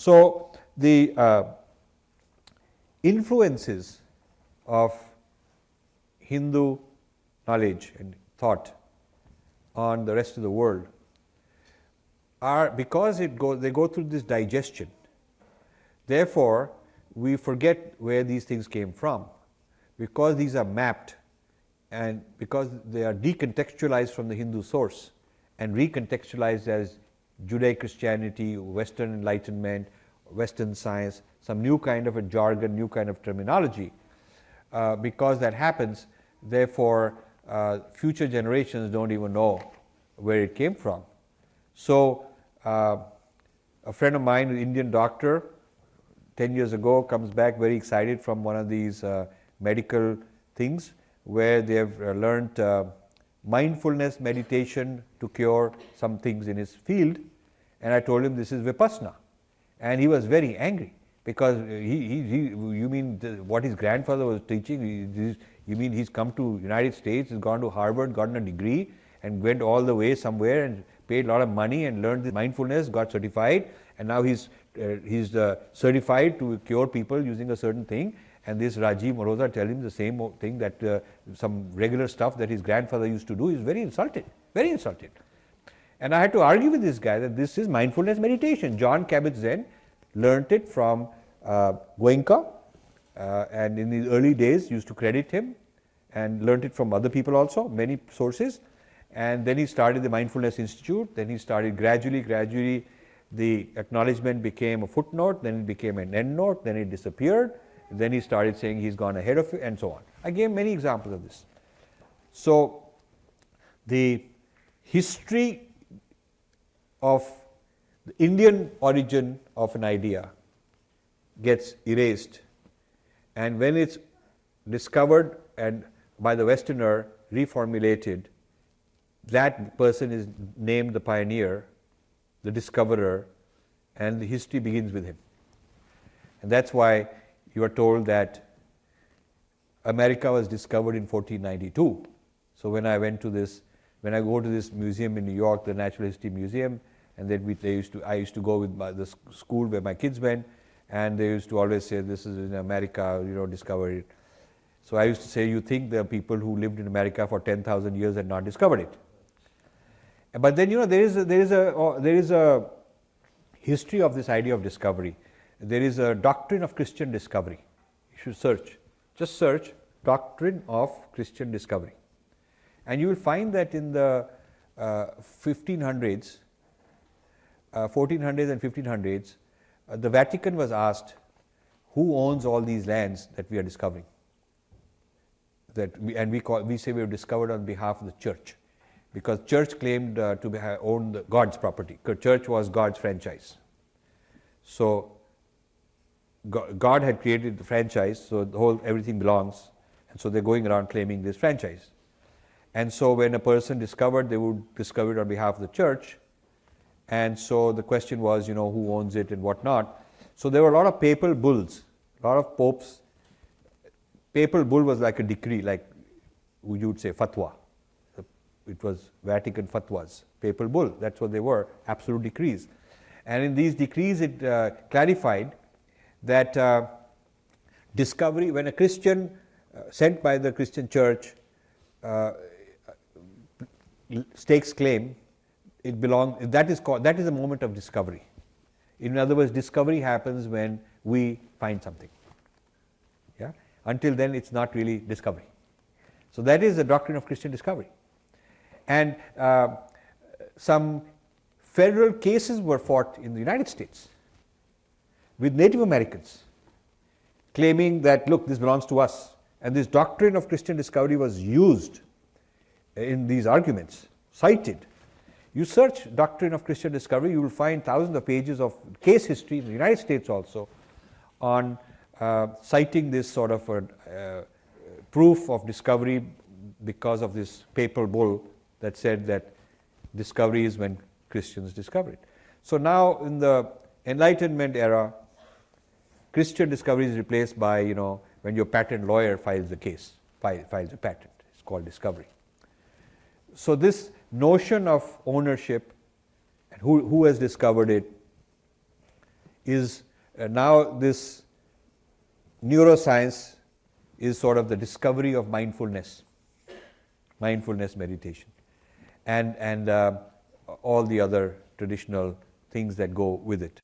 So, the influences of Hindu knowledge and thought on the rest of the world are because they go through this digestion. Therefore, we forget where these things came from. Because these are mapped and because they are decontextualized from the Hindu source and recontextualized as Judeo-Christianity, Western Enlightenment, Western science, some new kind of a jargon, new kind of terminology. Because that happens, therefore, future generations don't even know where it came from. So, a friend of mine, an Indian doctor, 10 years ago, comes back very excited from one of these medical things where they have learned mindfulness meditation to cure some things in his field. And I told him this is Vipassana. And he was very angry because you mean what his grandfather was teaching? You mean he's come to United States, has gone to Harvard, gotten a degree and went all the way somewhere and paid a lot of money and learned this mindfulness, got certified, and now he's certified to cure people using a certain thing. And this Rajiv Maroza tell him the same thing, that some regular stuff that his grandfather used to do. Is very insulted, very insulted. And I had to argue with this guy that this is mindfulness meditation. John Kabat-Zinn learnt it from Goenka, and in the early days used to credit him, and learnt it from other people also, many sources. And then he started the Mindfulness Institute. Then he started gradually the acknowledgement became a footnote, then it became an endnote, then it disappeared. Then he started saying he's gone ahead of it, and so on. I gave many examples of this. So, the history of the Indian origin of an idea gets erased, and when it's discovered and by the Westerner reformulated, that person is named the pioneer, the discoverer, and the history begins with him. And that's why you are told that America was discovered in 1492. So when I go to this museum in New York, the Natural History Museum, and then I used to go with the school where my kids went, and they used to always say, this is in America, discovered it. So I used to say, you think there are people who lived in America for 10,000 years and not discovered it. But then there is a history of this idea of discovery. There is a doctrine of Christian discovery. You should search. Just search doctrine of Christian discovery. And you will find that in the 1400s and 1500s, the Vatican was asked, who owns all these lands that we are discovering? We say we have discovered on behalf of the church, because church claimed to own God's property. Church was God's franchise. So God had created the franchise, so everything belongs, and so they're going around claiming this franchise. And so when a person discovered, they would discover it on behalf of the church, and so the question was, who owns it and what not. So there were a lot of papal bulls, a lot of popes. Papal bull was like a decree, like you would say fatwa. It was Vatican fatwas, papal bull, that's what they were, absolute decrees. And in these decrees it clarified that discovery, when a Christian sent by the Christian church stakes claim, that is a moment of discovery. In other words, discovery happens when we find something. Yeah? Until then it's not really discovery. So that is the doctrine of Christian discovery. And some federal cases were fought in the United States with Native Americans, claiming that, look, this belongs to us. And this doctrine of Christian discovery was used in these arguments, cited. You search doctrine of Christian discovery, you will find thousands of pages of case history in the United States also on citing this sort of proof of discovery because of this papal bull that said that discovery is when Christians discover it. So now in the Enlightenment era, Christian discovery is replaced by, when your patent lawyer files a case, files a patent. It's called discovery. So this notion of ownership and who has discovered it is now this neuroscience is sort of the discovery of mindfulness meditation, and all the other traditional things that go with it.